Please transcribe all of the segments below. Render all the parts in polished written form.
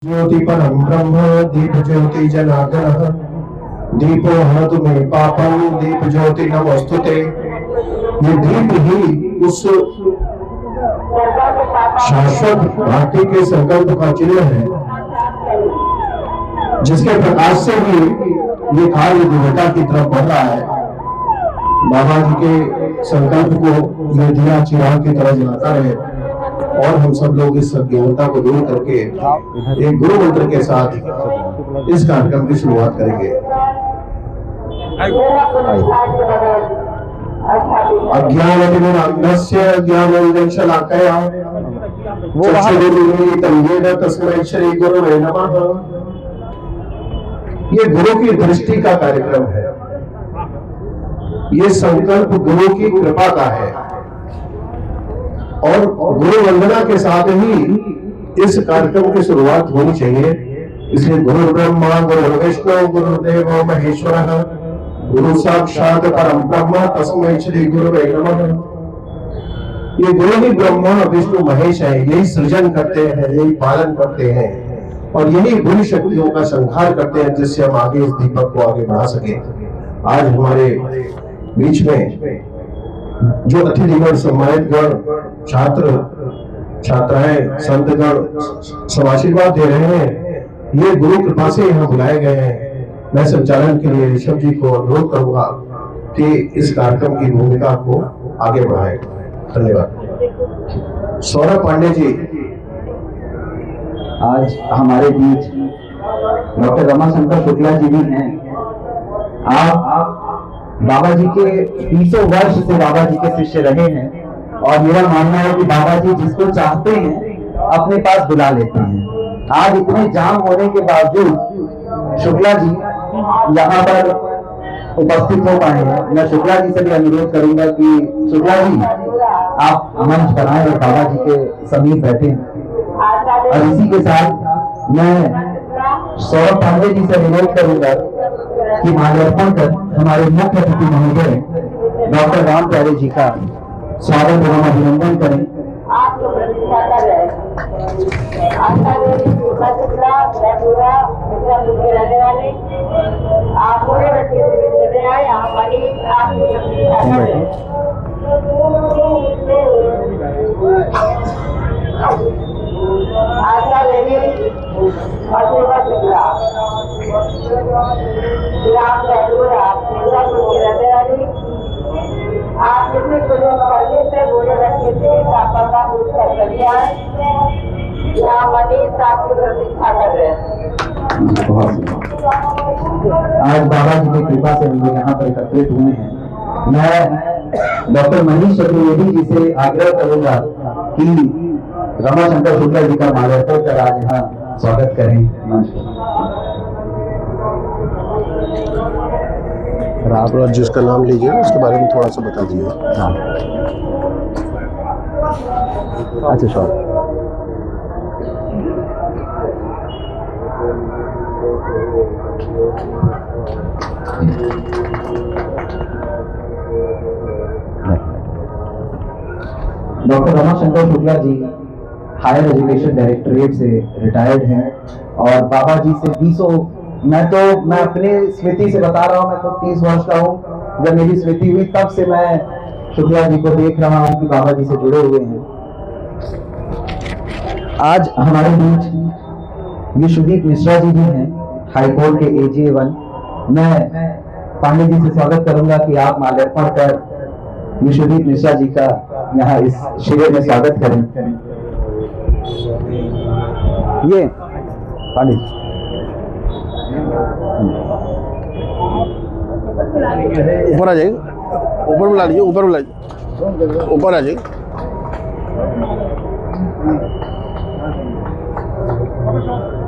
ज्योति परम ब्रह्म दीप ज्योति जनार्दन दीपो हरतु मे पापम दीप ज्योति नमोस्तुते। ये दीप ही उस शाश्वत भक्ति के संकल्प का चिन्ह है जिसके प्रकाश से ही ये कार्य दिव्यता की तरफ बढ़ रहा है। बाबा जी के संकल्प को ये दिया चिराग की तरह जलाता रहे और हम सब लोग इस अज्ञानता को दूर करके एक गुरु मंत्र के साथ इस कार्यक्रम की शुरुआत करेंगे। अज्ञानतिमिरान्धस्य ज्ञानञ्जनशलाकया चक्षुरुन्मीलितं येन तस्मै श्री गुरवे नमः। ये गुरु की दृष्टि का कार्यक्रम है। ये संकल्प गुरु की कृपा का है और गुरु वंदना के साथ ही इस कार्यक्रम की शुरुआत होनी चाहिए। इसलिए गुरु ब्रह्मा गुरु विष्णु गुरुदेव महेश्वरः गुरु साक्षात परम ब्रह्म तस्मै श्री गुरुवे नमः। ये गुरु ही ब्रह्मा विष्णु महेश है, यही सृजन करते हैं, यही पालन करते हैं और यही बुरी शक्तियों का संहार करते हैं जिससे हम आगे इस दीपक को आगे बढ़ा सके। आज हमारे बीच में जो अतिथिगण सम्मानित गण छात्र छात्राएं संतगण सब आशीर्वाद दे रहे हैं, ये गुरु कृपा से यहाँ बुलाए गए हैं। मैं संचालन के लिए ऋषभ जी को अनुरोध करूंगा कि इस कार्यक्रम की भूमिका को आगे बढ़ाएं। धन्यवाद। सौरभ पांडे जी आज हमारे बीच डॉक्टर रमाशंकर शुक्ला जी भी हैं। आप बाबा जी के 20 वर्ष से बाबा जी के शिष्य रहे हैं और मेरा मानना है कि बाबा जी जिसको चाहते हैं अपने पास बुला लेते हैं। आज इतने जाम होने के बावजूद शुक्ला जी यहाँ पर उपस्थित हो पाए हैं। मैं शुक्ला जी से भी अनुरोध करूंगा कि शुक्ला जी आप मंच पर आए और बाबा जी के समीप बैठे और इसी के साथ मैं सौरभ पांडे जी से अनुरोध करूंगा कि माल्यार्पण कर हमारे मुख्य अतिथि महोदय डॉक्टर राम प्यारे जी का स्वागत एवं अभिनंदन करें। आप लोग प्रतीक्षा कर रहे हैं। आशा देवी शुक्ला पूरा के रहने वाले आप पूरे बच्चे से आए हमारी आपकी प्रतीक्षा कर रहे हैं। आशा देवी और शुक्ला राम पूरा के रहने वाली आप कितने कुछ पढ़ने से बुरे बच्चे से पापा का उत्तर कर दिया है। यहाँ मनीष आपकी प्रतीक्षा कर रहे हैं। आज बाबा जी की कृपा से हम लोग यहाँ पर एकत्रित हुए हैं। मैं डॉक्टर मनीष चतुर्वेदी जी से आग्रह करूंगा कि रमाशंकर शुक्ला जी का माल्यार्पण कर आज यहाँ स्वागत करें। आप लोग जिसका नाम लीजिए उसके बारे में थोड़ा सा बता दीजिए। हाँ अच्छा sir doctor Ramashankar Shukla ji higher education directorate से रिटायर्ड हैं और बाबा जी से 20 मैं अपने स्मृति से बता रहा हूँ। मैं तो 30 वर्ष का हूँ। जब मेरी स्मृति हुई तब से मैं शुक्ला जी को देख रहा हूँ कि बाबा जी से जुड़े हुए हैं। आज हमारे बीच विश्वदीप मिश्रा जी भी हैं, हाईकोर्ट के AJ1। मैं पांडे जी से स्वागत करूंगा कि आप माल्यार्पण कर विश्वदीप मिश्रा जी का यहाँ इस शिविर में स्वागत करें। ये पांडे जी ऊपर आ जाइए, ऊपर बुला लीजिए, ऊपर बुला लीजिए, ऊपर आ जाइए।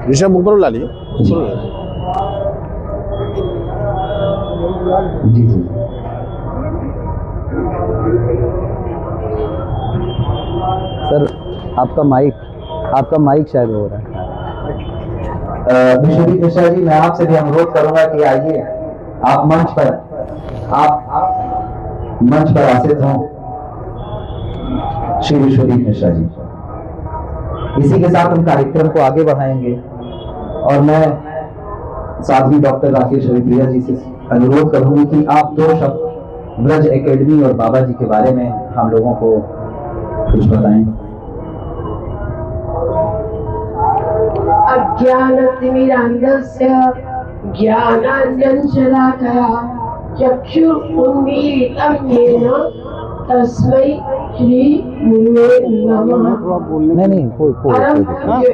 ऋषभ ऊपर बुला लीजिए। जी जी सर आपका माइक शायद हो रहा है। विश्वदीप मिश्रा जी मैं आपसे भी अनुरोध करूंगा कि आइए आप मंच पर आसीन हों। श्री विश्वदीप मिश्रा जी। इसी के साथ हम कार्यक्रम को आगे बढ़ाएंगे। और मैं साध्वी डॉक्टर राकेश हरिप्रिया जी से अनुरोध करूंगी कि आप 2 शब्द ब्रज एकेडमी और बाबा जी के बारे में हम लोगों को कुछ बताएं। अज्ञानतिमिरान्धस्य ज्ञानाञ्जनशलाकया चक्षुरुन्मीलितं येन तस्मै श्री गुरुवे नमः।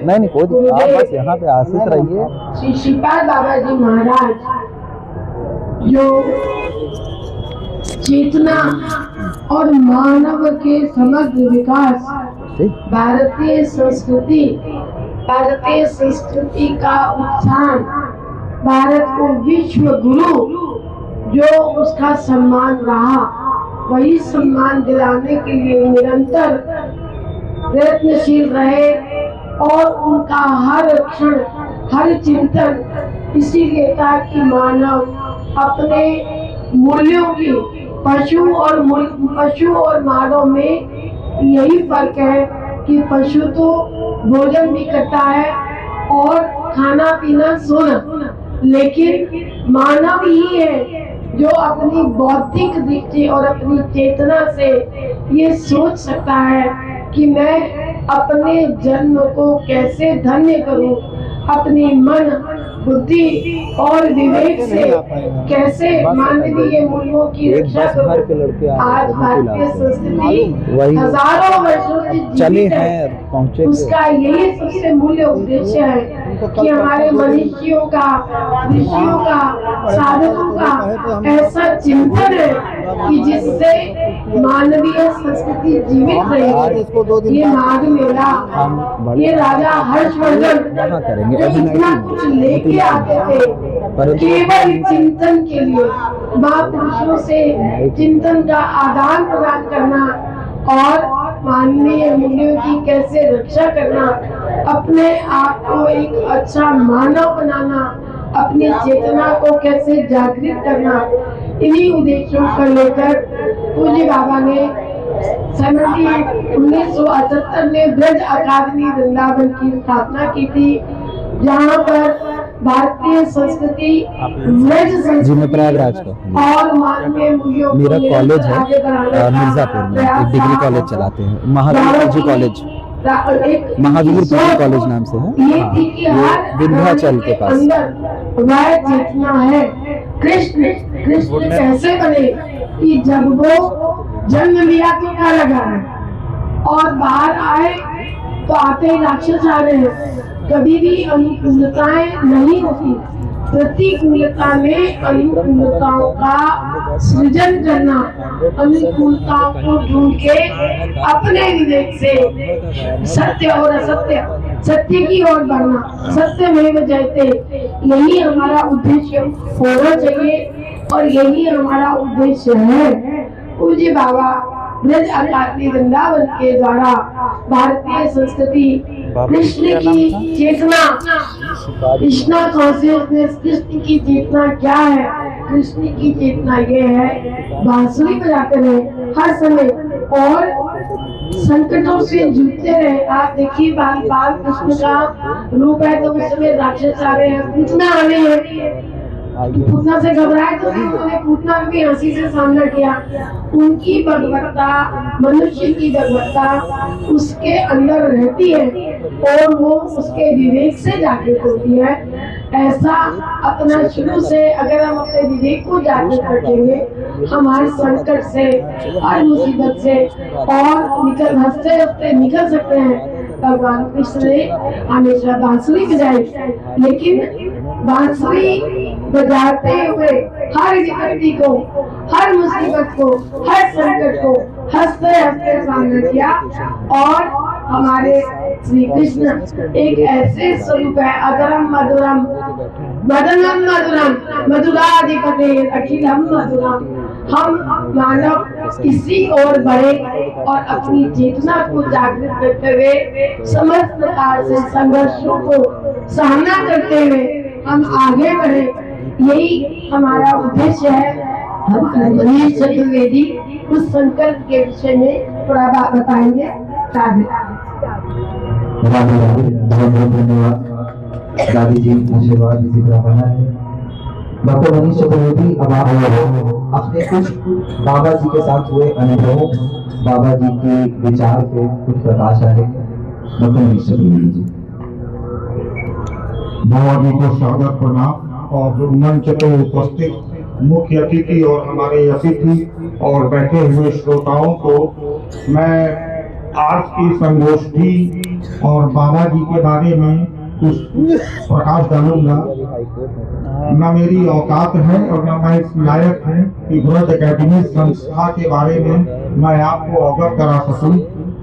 नहीं कोई आप बस यहाँ पे आश्रित रहिए। श्री श्रीपाद बाबा जी महाराज जो चेतना और मानव के समग्र विकास, भारतीय संस्कृति का उत्थान, भारत को विश्व गुरु जो उसका सम्मान रहा, वही सम्मान दिलाने के लिए निरंतर प्रयत्नशील रहे। और उनका हर क्षण, हर चिंतन इसीलिए था कि मानव अपने मूल्यों की, पशु और मानव में यही फर्क है कि पशु तो भोजन भी करता है और खाना पीना सोना, लेकिन मानव ही है जो अपनी बौद्धिक दृष्टि और अपनी चेतना से ये सोच सकता है कि मैं अपने जन्म को कैसे धन्य करूं, अपने मन, बुद्धि और विवेक से कैसे मानवीय मूल्यों की रक्षा करूं। आज भारतीय संस्कृति हजारों वर्षों से जीवित है, उसका यही सबसे मूल्य उद्देश्य है कि हमारे मनुष्यों का, ऋषियों का, साधकों का ऐसा चिंतन है कि जिससे मानवीय संस्कृति जीवित रहे। ये माघ मेला, ये राजा हर्षवर्धन इतना कुछ लेके आते थे केवल चिंतन के लिए, महापुरुषों से चिंतन का आदान प्रदान करना और मानवीय मूल्यों की कैसे रक्षा करना, अपने आप को एक अच्छा मानव बनाना, अपनी चेतना को कैसे जागृत करना, इन्हीं उद्देश्यों को लेकर पूज्य बाबा ने 1978 में ब्रज अकादमी वृंदावन की स्थापना की थी, जहाँ पर भारतीय संस्कृति, ब्रज संस्कृति और मानवीय मूल्यों मेरा कॉलेज है मिर्जापुर में, एक डिग्री कॉलेज चलाते हैं, महावीर जी कॉलेज, महावीर जी कॉलेज नाम से है। ये विंध्याचल के पास वह चेतना है। कृष्ण कैसे बने कि जब वो जन्म लिया तो क्या लगा है और बाहर आए तो आते ही राक्षस आ रहे हैं। कभी भी अनुकूलताएं नहीं होती, प्रतिकूलता में अनुकूलताओं का सृजन करना, अनुकूलताओं को ढूंढ के अपने विवेक से सत्य और असत्य, सत्य की ओर बढ़ना, सत्य में जयते, यही हमारा उद्देश्य होना चाहिए और यही हमारा उद्देश्य है। पूज्य बाबा ब्रज अकादमी वृंदावन के द्वारा भारतीय संस्कृति, कृष्ण की चेतना, कृष्णा कॉन्शियसनेस, कृष्ण की चेतना क्या है? कृष्ण की चेतना ये है, बांसुरी बजाते रहे हर समय और संकटों से जूझते रहे। आप देखिए बाल कृष्ण का रूप है तो उस समय राक्षस आ रहे हैं, पूतना आ रहे हैं, पूतना से घबराए तो उन्होंने पूतना भी हंसी से सामना किया। उनकी भगवत्ता, मनुष्य की भगवत्ता उसके अंदर रहती है और वो उसके विवेक से जागृत होती है। ऐसा अपना शुरू से अगर हम अपने विवेक को जागृत रखेंगे, हमारे संकट से, हर मुसीबत से और हंसते हंसते निकल सकते हैं। भगवान कृष्ण ने हमेशा बांसुरी बजाई, लेकिन बांसुरी बजाते हुए हर विपत्ति को, हर मुसीबत को, हर संकट को हंसते हंसते सामना किया। और हमारे श्री कृष्ण एक ऐसे स्वरूप है, अधरम मधुरम मदनम मधुरम मधुराधिपते अखिलम मधुरम। हम मानव इसी ओर बढ़े और अपनी चेतना को जागृत करते हुए समस्त प्रकार से संघर्षों को सामना करते हुए हम आगे बढ़े, यही हमारा उद्देश्य है। हमारे मनीष चतुर्वेदी उस संकल्प के विषय में थोड़ा बात बताएंगे। बहुत बहुत धन्यवाद। दादी जी आशीर्वाद इसी तरह बना है। डॉक्टर मनीष चतुर्वेदी, अब आप अपने कुछ बाबा जी के साथ हुए अनुभवों, बाबा जी के विचार पे कुछ प्रकाश डालेंगे। डॉक्टर मनीष चतुर्वेदी जी। बाबा जी को स्वागत प्रणाम और मंच पे उपस्थित मुख्य अतिथि और हमारे अतिथि और बैठे हुए श्रोताओं को मैं आज की संगोष्ठी और बाबा जी के बारे में कुछ प्रकाश डालूंगा। न मेरी औकात है और न मैं इस लायक हूँ कि ब्रज एकेडमी संस्था के बारे में मैं आपको अवगत करा सकूं,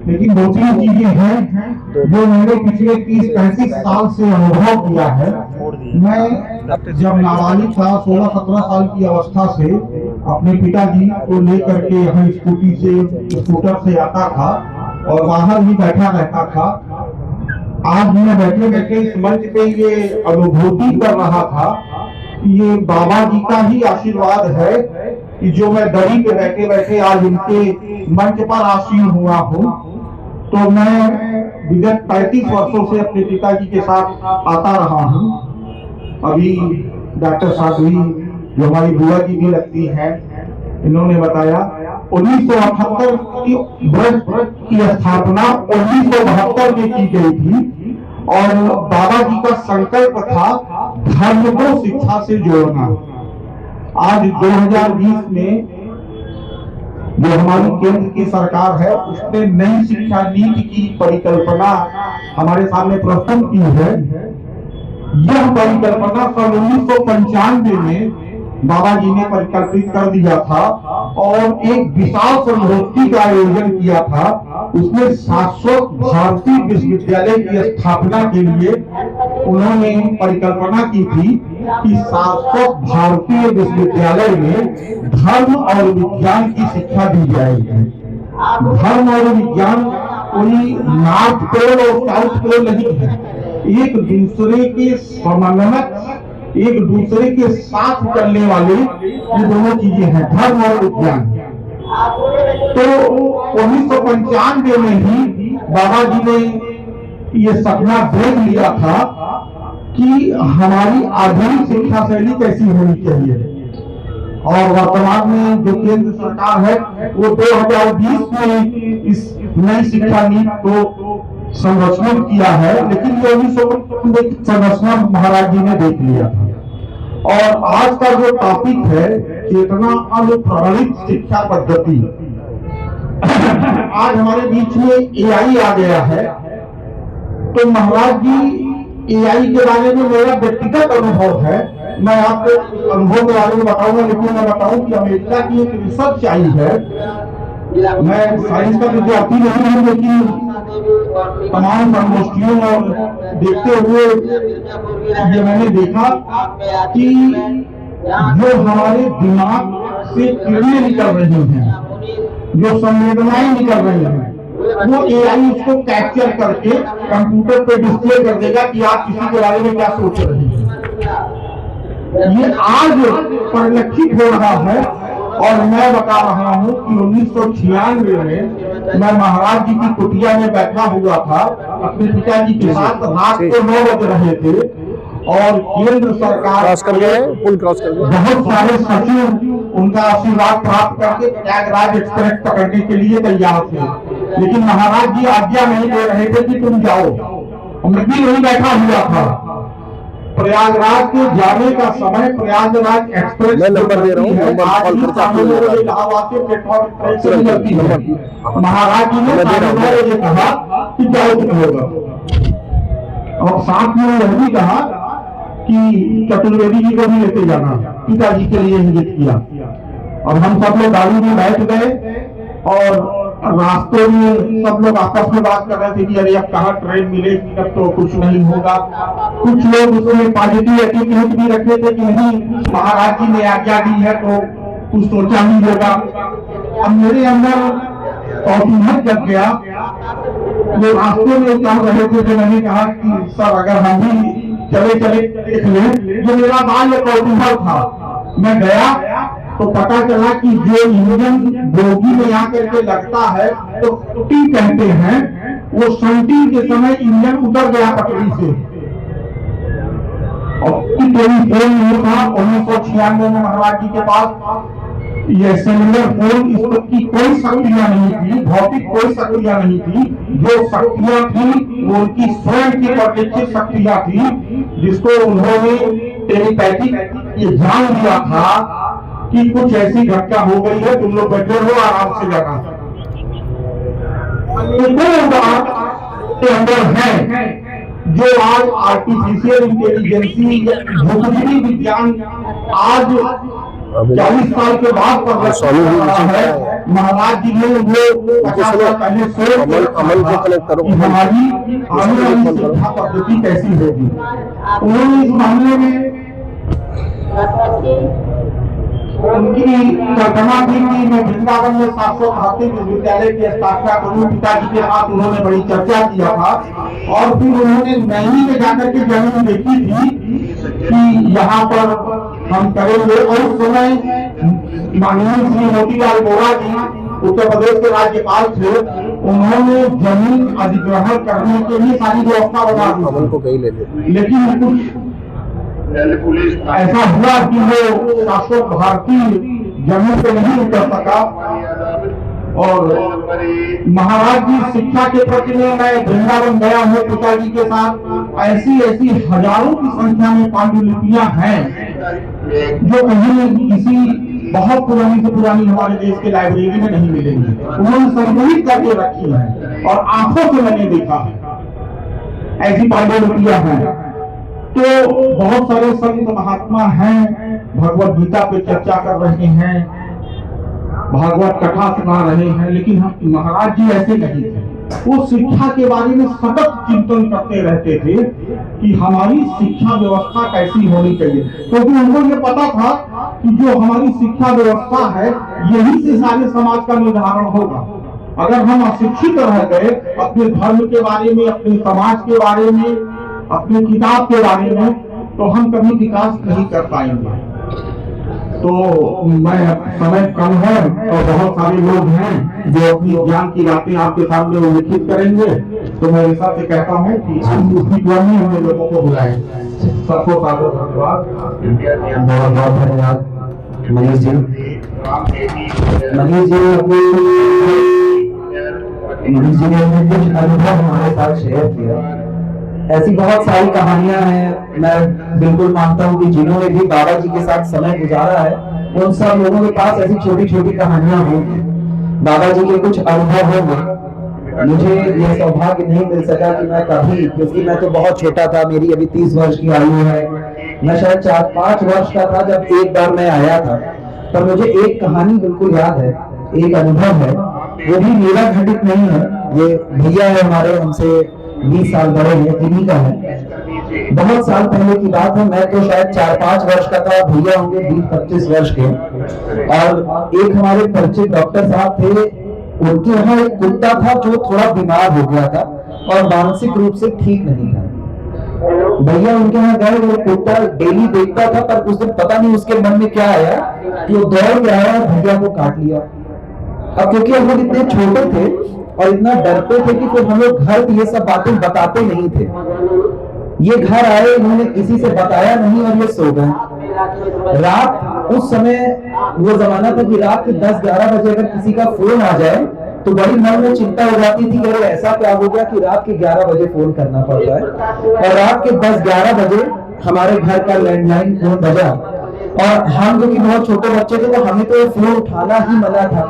लेकिन दो तीन चीजें हैं जो मैंने पिछले 30-35 साल से अनुभव किया है। मैं जब नाबालिग था, 16-17 साल की अवस्था से अपने पिताजी को लेकर के यहाँ स्कूटर से आता था और बाहर ही बैठा रहता था। आज मैं बैठे बैठे इस मंच पे ये अनुभूति कर रहा था कि ये बाबा जी का ही आशीर्वाद है कि जो मैं दरी पे बैठे बैठे आज इनके मंच पर आसीन हुआ हूँ। तो मैं विगत 35 वर्षों से अपने पिताजी के साथ आता रहा हूँ। अभी डॉक्टर साध्वी जो हमारी बुआ जी भी लगती है, इन्होंने बताया 1978 की ब्रज की स्थापना 1972 में की गई थी और बाबा जी का संकल्प था धर्म को शिक्षा से जोड़ना। आज 2020 में जो हमारी केंद्र की सरकार है उसने नई शिक्षा नीति की परिकल्पना हमारे सामने प्रस्तुत की है। यह परिकल्पना सन 1995 में बाबा जी ने परिकल्पित कर दिया था और एक विशाल संगोष्ठी का आयोजन किया था। उसमें शाश्वत भारतीय विश्वविद्यालय की स्थापना के लिए उन्होंने परिकल्पना की थी कि शाश्वत भारतीय विश्वविद्यालय में धर्म और विज्ञान की शिक्षा दी जाएगी। धर्म और विज्ञान कोई नॉर्थ पोल और साउथ पोल नहीं है, एक दूसरे के समन्वयक, एक दूसरे के साथ चलने वाले ये दोनों चीजें हैं, धर्म और विज्ञान। तो 1995 में ही बाबा जी ने ये सपना देख लिया था कि हमारी आधुनिक शिक्षा शैली कैसी होनी चाहिए। और वर्तमान में जो केंद्र सरकार है वो 2020 में इस नई शिक्षा नीति को संरक्षण किया है, लेकिन ये 1900 संरचना महाराज जी ने देख लिया था। और आज का जो टॉपिक है चेतना अनुप्राणित शिक्षा पद्धति, आज हमारे बीच में एआई आ गया है। तो महाराज जी एआई के बारे में मेरा व्यक्तिगत अनुभव है, मैं आपको अनुभव के बारे में बताऊंगा, लेकिन मैं बताऊं कि अमेरिका की एक रिसर्च आई है। मैं साइंस का विद्यार्थी नहीं हूं, लेकिन तमाम संगोष्ठियों और देखते हुए ये मैंने देखा कि जो हमारे दिमाग से किरणें निकल रही हैं, जो संवेदनाएं निकल रही हैं, वो एआई उसको कैप्चर करके कंप्यूटर पे डिस्प्ले कर देगा कि आप किसी के बारे में क्या सोच रहे हैं। ये आज परिलक्षित हो रहा है और मैं बता रहा हूँ कि 1996 में मैं महाराज जी की कुटिया में बैठा हुआ था अपने पिताजी के साथ। रात को 9 बज रहे थे और केंद्र सरकार बहुत सारे सचिव उनका आशीर्वाद प्राप्त करके प्रयागराज एक्सप्रेस पकड़ने के लिए तैयार थे, लेकिन महाराज जी आज्ञा नहीं दे रहे थे कि तुम जाओ। मैं भी वहीं बैठा हुआ था। प्रयागराज के जाने का समय प्रयागराज एक्सप्रेस नंबर दे रहा हूँ, इलाहाबाद के प्लेटफॉर्म से मिलती है। महाराज जी ने 9 बजे कहा कि जाओ तुम होगा, और साथ में यह भी कहा कि चतुर्वेदी जी को भी लेते जाना, पिताजी के लिए इंगित किया। और हम सब लोग गाड़ी में बैठ गए और रास्ते में सब लोग आपस में बात कर रहे थे कि अरे अब कहाँ ट्रेन मिलेगी, अब तो कुछ नहीं होगा। कुछ लोग उसमें पॉजिटिव एटीट्यूड भी रखे थे कि नहीं, महाराज जी ने आज्ञा दी है तो कुछ सोचा ही होगा। अब मेरे अंदर कौतूहल जग गया। वो रास्ते में चल रहे थे तो मैंने कहा कि सर अगर हम भी चले चले देख लें। जो मेरा बाल कौतूहल था, मैं गया तो पता चला कि जो इंजन बोगी में आकर के लगता है तो टी कहते हैं, वो संटी के समय इंजन उतर गया पटरी से। और टेलीफोन नहीं था 1996 में महाराज जी के पास। ये सेलुलर फोन, इसकी कोई शक्तियां नहीं थी, भौतिक कोई शक्तियां नहीं थी। जो शक्तियां थी वो उनकी स्वयं की परिलक्षित शक्तियां थी, जिसको उन्होंने टेलीपैथिक ये जान लिया था कि कुछ ऐसी घटना हो गई है, तुम लोग बैठे हो आराम से जाना। के अंदर है जो आज आर्टिफिशियल इंटेलिजेंसी भूगोलीय विज्ञान आज 40 साल के बाद पर है। महाराज जी ने वो 50 साल पहले सोच अमल को कनेक्ट करो, हमारी आने वाली शिक्षा पद्धति कैसी होगी। उन्होंने इस मामले में उनकी कल्पना थी कि मैं वृंदावन में 738 विश्वविद्यालय की स्थापना करूं। पिताजी के साथ उन्होंने बड़ी चर्चा किया था और फिर उन्होंने नैनी में जाकर के जमीन देखी थी कि यहाँ पर हम करेंगे। और उस समय माननीय श्री मोतीलाल वोरा जी उत्तर प्रदेश के राज्यपाल थे, उन्होंने जमीन अधिग्रहण करने के लिए सारी व्यवस्था बना दी। लेकिन कुछ ऐसा हुआ कि वो शासक भारतीय जमीन पे नहीं उतर सका। और महाराज जी शिक्षा के प्रति में मैं वृंदावन गया हूँ पिताजी के साथ। ऐसी ऐसी हजारों की संख्या में पांडुलिपियां हैं जो कहीं किसी बहुत पुरानी से पुरानी हमारे देश के लाइब्रेरी में नहीं मिलेंगी। उन्होंने संग्रहित करके रखी है और आंखों से मैंने देखा है ऐसी पांडुलिपियां हैं। तो बहुत सारे संत महात्मा हैं, भगवत गीता पे चर्चा कर रहे हैं, भागवत कथा सुना रहे हैं, लेकिन हम महाराज जी ऐसे नहीं थे। वो शिक्षा के बारे में सतत चिंतन करते रहते थे कि हमारी शिक्षा व्यवस्था कैसी होनी चाहिए, क्योंकि उनको ये पता था कि जो हमारी शिक्षा व्यवस्था है यही से सारे समाज का निर्धारण होगा। अगर हम अशिक्षित रह गए अपने धर्म के बारे में, अपने समाज के बारे में, अपनी किताब के बारे में, तो हम कभी विकास नहीं कर पाएंगे। तो मैं समय कम है और बहुत सारे लोग हैं जो अपनी ज्ञान की बातें आपके सामने उल्लेखित करेंगे, तो मैं ऐसा से कहता हूँ कि हम लोगों को बुलाएं। सबको धन्यवाद, बहुत धन्यवाद मनीष जी। मनीष जी ने कुछ अनुभव हमारे साथ शेयर किया। ऐसी बहुत सारी कहानियां हैं, मैं बिल्कुल मानता हूं कि जिन्होंने भी बाबा जी के साथ समय गुजारा है उन सब लोगों के पास ऐसी छोटी छोटी कहानियां होंगी, बाबा जी के कुछ अनुभव होंगे। मुझे ये सौभाग्य नहीं मिल सका कि मैं कभी, क्योंकि मैं तो बहुत छोटा था, मेरी अभी 30 वर्ष की आयु है, मैं शायद 4-5 वर्ष का था जब एक बार मैं आया था। पर मुझे एक कहानी बिल्कुल याद है, एक अनुभव है, वो भी मेरा घटित नहीं है। ये भैया है हमारे, हमसे 20 साल बड़े हैं, इन्हीं का है। बहुत साल पहले की बात है, मैं तो शायद 4-5 वर्ष का था, भैया होंगे 20-25 वर्ष के। और एक हमारे परिचित डॉक्टर साहब थे, उनके यहाँ एक कुत्ता था जो थोड़ा बीमार हो गया था और मानसिक रूप से ठीक नहीं था। भैया उनके यहाँ गए, वो कुत्ता डेली देखता था, पर उस दिन पता नहीं उसके मन में क्या आया कि वो दौड़ के आया और भैया को काट लिया। अब क्योंकि हम लोग इतने छोटे थे और इतना डरते थे कि फिर हम लोग घर ये सब बातें बताते नहीं थे। ये घर आए, इन्होंने किसी से बताया नहीं और ये सो गए। रात, उस समय वो जमाना था कि रात के 10-11 बजे अगर किसी का फोन आ जाए तो बड़ी मन में चिंता हो जाती थी कि अरे ऐसा क्या हो गया कि रात के 11 बजे फोन करना पड़ता है। और रात के 10-11 बजे हमारे घर का लैंडलाइन फोन बजा और हम जो कि बहुत छोटे बच्चे थे तो हमें तो फोन उठाना ही मना था।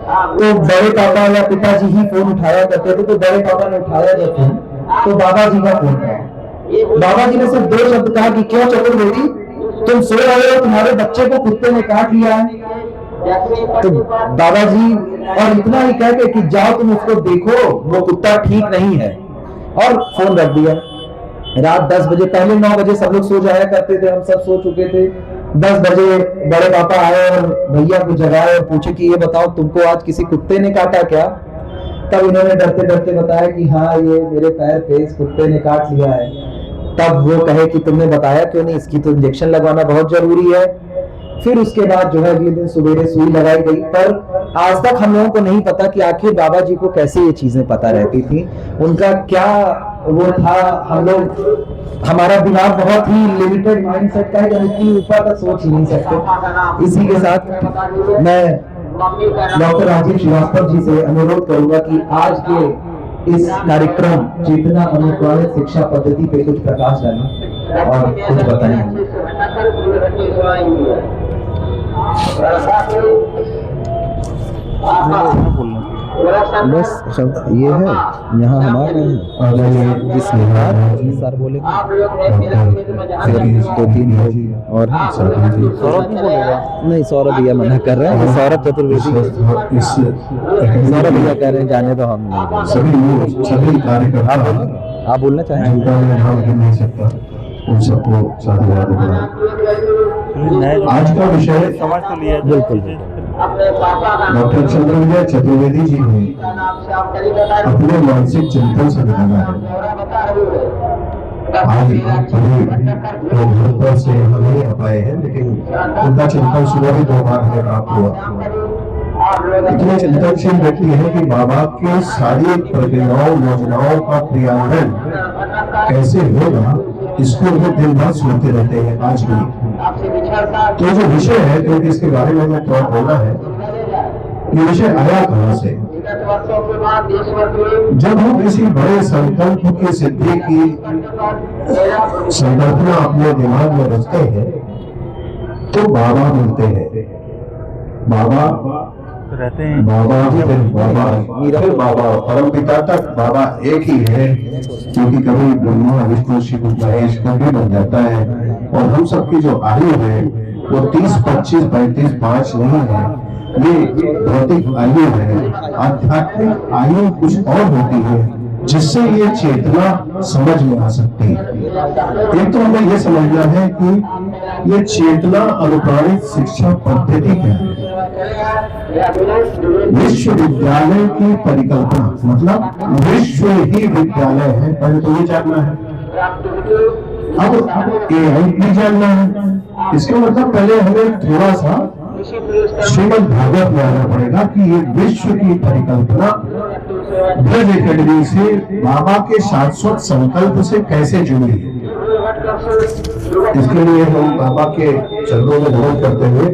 तो बड़े पापा या पिताजी ही फोन उठाया करते थे, तो बड़े पापा ने उठाया जब फोन, तो बाबा जी का फोन था। बाबा जी ने सिर्फ 2 शब्द कहा कि क्यों चतुर्वेदी, तुम सो रहे हो, तुम्हारे बच्चे को कुत्ते ने काट लिया है। तो बाबा जी और इतना ही कह के कि जाओ तुम उसको देखो, वो कुत्ता ठीक नहीं है, और फोन रख दिया। रात 10 बजे, पहले 9 बजे सब लोग सो जाया करते थे, हम सब सो चुके थे। 10 बजे बड़े पापा आए और भैया को जगाए और पूछे कि ये बताओ तुमको आज किसी कुत्ते ने काटा क्या। तब इन्होंने डरते डरते बताया कि हाँ, ये मेरे पैर पे इस कुत्ते ने काट लिया है। तब वो कहे कि तुमने बताया क्यों नहीं, इसकी तो इंजेक्शन लगवाना बहुत जरूरी है। फिर उसके बाद जो है अगले दिन सवेरे सुई लगाई गई। पर आज तक हम लोगों को नहीं पता कि आखिर बाबा जी को कैसे ये चीजें पता रहती थी, उनका क्या वो था हम लोग, हमारा दिमाग बहुत ही लिमिटेड माइंडसेट का है, जो इतनी ऊपर तक सोच नहीं सकते। इसी के साथ मैं डॉक्टर राजीव श्रीवास्तव जी से अनुरोध करूंगा कि आज के इस कार्यक्रम चेतना अनुप्राणित शिक्षा पद्धति पे कुछ प्रकाश डालें और कुछ बताएं। बस ये है, यहाँ हमारे सर बोले दो तीन लोग और सौरभ नहीं, सौरभ भैया मना कर रहे हैं, सौरभ चतुर्वेदी, सौरभ भैया कह रहे हैं जाने तो हम नहीं। सभी कार्यकर्ता आप बोलना चाहें? नहीं सकता, उन सबको साधुवाद देना। आज का विषय समझ तो लिया, बिल्कुल। डॉक्टर चंद्रविजय चतुर्वेदी जी ने अपने मानसिक चिंतन से निकाला है। आज अभी तो घर पर से हम नहीं आ पाए हैं, लेकिन उनका चिंतन सुबह भी 2 बार हमें प्राप्त हुआ। इतने चिंतनशील व्यक्ति है कि बाबा के सारी प्रक्रियाओं योजनाओं का क्रियान्वयन कैसे होगा, इसको वो दिन भर सोचते रहते हैं। आज भी तो जो विषय है, क्योंकि इसके बारे में हमें थोड़ा बोलना है, ये विषय आया कहाँ से। जब हम किसी बड़े संकल्प की सिद्धि की संकल्पना अपने दिमाग में रचते हैं तो बाबा मिलते हैं। बाबा रहते हैं, बाबा फिर बाबा परम पिता तक बाबा एक ही है, क्योंकि कभी ब्रह्मा विष्णु शिव महेश कभी बन जाता है। और हम सबकी जो आयु है वो 30, 25, 35, 5 नहीं है, ये भौतिक आयु है। आध्यात्मिक आयु कुछ और होती है, जिससे ये चेतना समझ में आ सकती है। एक तो हमें ये समझना है कि ये चेतना अनुप्राणित शिक्षा पद्धति क्या है। विश्वविद्यालय की परिकल्पना, मतलब विश्व ही विद्यालय है, पहले तो ये जानना है। अब AI भी जानना है। इसका मतलब पहले हमें थोड़ा सा श्रीमद् भागवत में आना पड़ेगा कि ये विश्व की परिकल्पना ब्रज एकेडमी से बाबा के शाश्वत संकल्प से कैसे जुड़ी है। इसके लिए हम बाबा के चरणों में नमन करते हुए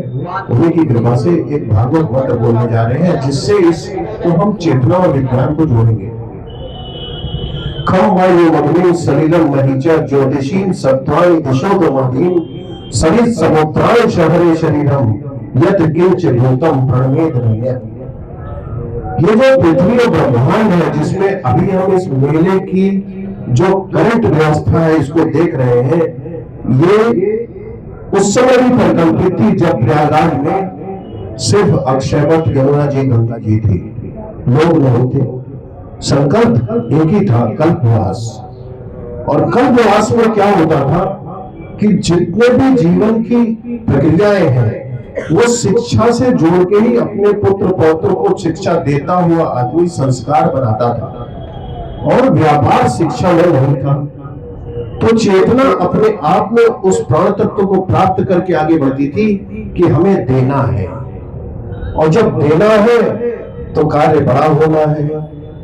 उन्हीं की कृपा से एक भागवत मंत्र बोलने जा रहे हैं, जिससे इसको हम चेतना और विज्ञान को जोड़ेंगे। खम वायु अग्नि सलिलम मरीचा ज्योतिषीम सत्वानि दिशोदमहीम सरित समुद्राय शहरे शरीरम यत किंच भूतम प्रणमेद रम्य। ये जो पृथ्वी और ब्रह्मांड है, जिसमें अभी हम इस मेले की जो करंट व्यवस्था है इसको देख रहे हैं, ये उस समय भी परिकल्पित थी जब प्रयागराज में सिर्फ अक्षयवट, यमुना जी, गंगा जी थी, लोग नहीं थे। संकल्प एक ही था, कल्पवास। और कल्पवास में क्या होता था कि जितने भी जीवन की प्रक्रियाएं हैं वो शिक्षा से जोड़ के ही अपने पुत्र पौत्रों को शिक्षा देता हुआ आदमी संस्कार बनाता था, और व्यापार शिक्षा में नहीं था। तो चेतना अपने आप में उस प्राण तत्व को प्राप्त करके आगे बढ़ती थी कि हमें देना है, और जब देना है तो कार्य बड़ा होना है,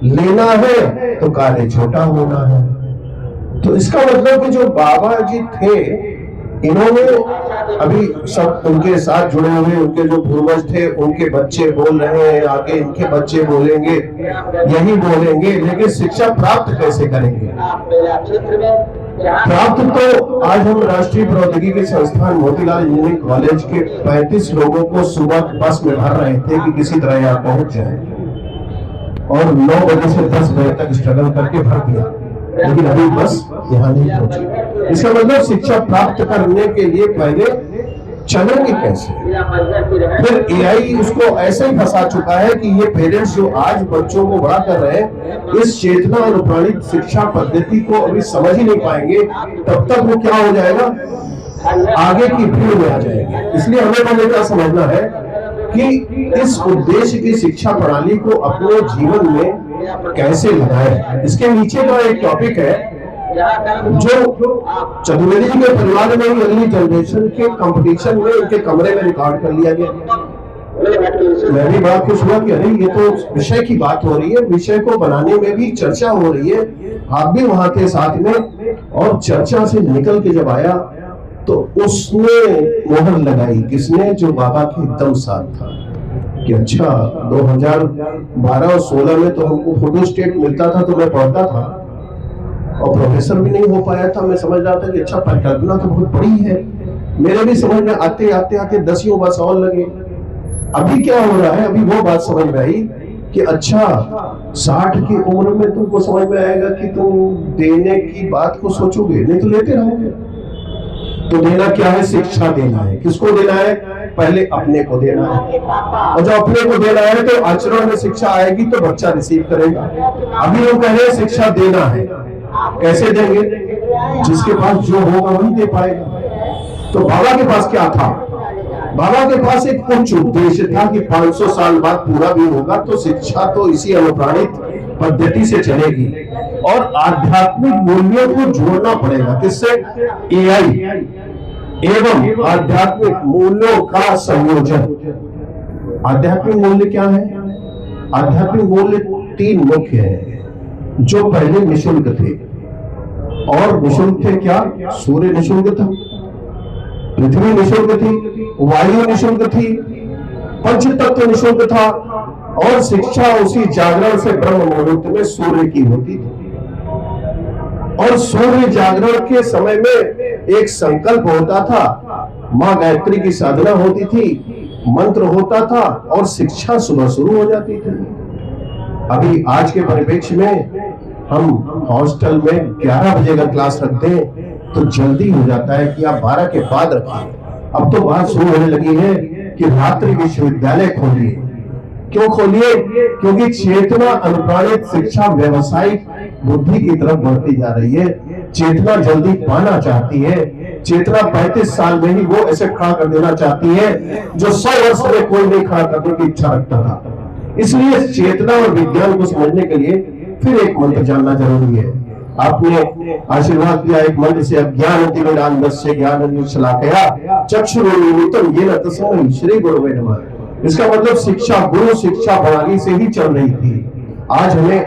लेना है तो कार्य छोटा होना है। तो इसका मतलब कि जो बाबा जी थे, इन्होंने अभी सब उनके साथ जुड़े हुए उनके जो पूर्वज थे, उनके बच्चे बोल रहे हैं, आगे इनके बच्चे बोलेंगे, यही बोलेंगे, लेकिन शिक्षा प्राप्त कैसे करेंगे। प्राप्त तो आज हम राष्ट्रीय प्रौद्योगिकी संस्थान मोतीलाल इंजीनियरिंग कॉलेज के 35 लोगों को सुबह बस में भर रहे थे कि किसी तरह यहाँ पहुंच जाए, और 9 बजे से 10 बजे तक स्ट्रगल करके भर दिया, लेकिन अभी बस यहाँ नहीं पहुंची। इसका मतलब शिक्षा प्राप्त करने के लिए पहले चलेंगे कैसे। फिर AI उसको ऐसे ही फंसा चुका है कि ये पेरेंट्स जो आज बच्चों को बड़ा कर रहे हैं, इस चेतना अनुप्राणित शिक्षा पद्धति को अभी समझ ही नहीं पाएंगे, तब तक वो क्या हो जाएगा, आगे की भीड़ में आ जाएंगे। इसलिए हमें पहले क्या समझना है कि इस उद्देश्य की शिक्षा प्रणाली को अपने जीवन में कैसे लगाएं। इसके नीचे का एक टॉपिक है जो चतुर्वेदी जी के परिवार में ही अगली जनरेशन के कंपटीशन में उनके कमरे में रिकॉर्ड कर लिया गया। मैं भी बड़ा खुश हुआ कि अरे ये तो विषय की बात हो रही है, विषय को बनाने में भी चर्चा हो रही है। आप भी वहां थे साथ में, और चर्चा से निकल के जब आया तो उसने मोहर लगाई, किसने? जो बाबा के एकदम साथ था, कि अच्छा 2012 और 16 में तो हमको फोटो स्टेट मिलता था तो मैं पढ़ता था और प्रोफेसर भी नहीं हो पाया था। मैं समझ रहा था कि अच्छा परिकल्पना तो बहुत बड़ी है। मेरे भी समझ में आते आते आते 10 वर्ष और लगे। अभी क्या हो रहा है, अभी वो बात समझ में आई कि अच्छा 60 की उम्र में तुमको समझ में आएगा कि तुम देने की बात को सोचोगे, नहीं तो लेते रहोगे। तो देना क्या है? शिक्षा देना है। किसको देना है? पहले अपने को देना है, और जब अपने को देना है तो आचरण में शिक्षा आएगी तो बच्चा रिसीव करेगा। अभी हम कह रहे हैं शिक्षा देना है, कैसे देंगे? जिसके पास जो होगा वही दे पाएगा। तो बाबा के पास क्या था? बाबा के पास एक उच्च उद्देश्य था कि 500 साल बाद पूरा भी होगा तो शिक्षा तो इसी अनुप्राणित पद्धति से चलेगी, और आध्यात्मिक मूल्यों को जोड़ना पड़ेगा। किससे? एआई एवं आध्यात्मिक मूल्यों का संयोजन। आध्यात्मिक मूल्य क्या है? आध्यात्मिक मूल्य 3 मुख्य है, जो पहले निःशुल्क थे। और निःशुल्क थे क्या? सूर्य निःशुल्क था, पृथ्वी निःशुल्क थी, वायु निःशुल्क थी, पंच तत्व निःशुल्क था, और शिक्षा उसी जागरण से ब्रह्म मुहूर्त में सूर्य की होती थी। और सूर्य जागरण के समय में एक संकल्प होता था, मां गायत्री की साधना होती थी, मंत्र होता था, और शिक्षा सुबह शुरू हो जाती थी। अभी आज के परिप्रेक्ष्य में हम हॉस्टल में 11 बजे का क्लास रखते हैं तो जल्दी हो जाता है कि आप 12 के बाद रखिए। अब तो बात शुरू होने लगी है कि रात्रि विश्वविद्यालय खोलिए। क्यों खोलिए? क्योंकि चेतना अनुप्राणित शिक्षा व्यवसायिक बुद्धि की तरफ बढ़ती जा रही है। चेतना जल्दी पाना चाहती है। चेतना 35 साल में ही वो ऐसे खड़ा कर देना चाहती है जो 100 वर्ष में कोई नहीं खड़ा करने की इच्छा रखता था। इसलिए चेतना और विज्ञान को समझने के लिए फिर एक मंत्र जानना जरूरी है। आपने आशीर्वाद दिया एक मंत्र से, अज्ञानतिमिरान्धस्य ज्ञानांजनशलाकया चक्षुरुन्मीलितं येन तस्मै श्री गुरुवे नमः। इसका मतलब शिक्षा, गुरु शिक्षा प्रणाली से ही चल रही थी। आज हमें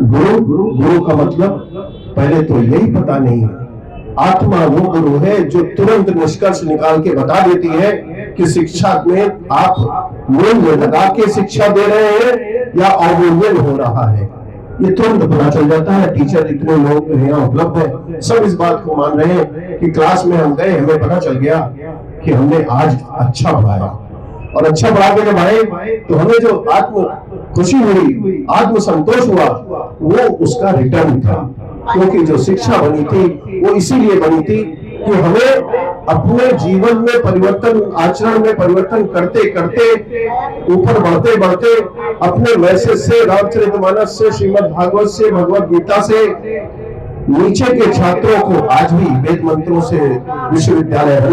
गुरु का मतलब पहले तो यही पता नहीं है। आत्मा वो गुरु है जो तुरंत निष्कर्ष निकाल के बता देती है कि शिक्षा में आप मूल्य लगा के शिक्षा दे रहे हैं या अवमूल्यन हो रहा है, ये तुरंत पता चल जाता है। टीचर इतने लोग यहाँ उपलब्ध है, सब इस बात को मान रहे हैं कि क्लास में हम गए, हमें पता चल गया कि हमने आज अच्छा पढ़ाया, और अच्छा पढ़ा के जब आए तो हमें जो आत्म खुशी हुई, आत्म संतोष हुआ, वो उसका रिटर्न था। क्योंकि जो शिक्षा बनी थी वो इसीलिए बनी थी कि हमें अपने जीवन में परिवर्तन, आचरण में परिवर्तन करते करते, ऊपर बढ़ते बढ़ते, अपने मैसेज से, रामचरितमानस से, श्रीमद् भागवत से, भगवत गीता से नीचे के छात्रों को आज भी वेद मंत्रों से विश्वविद्यालय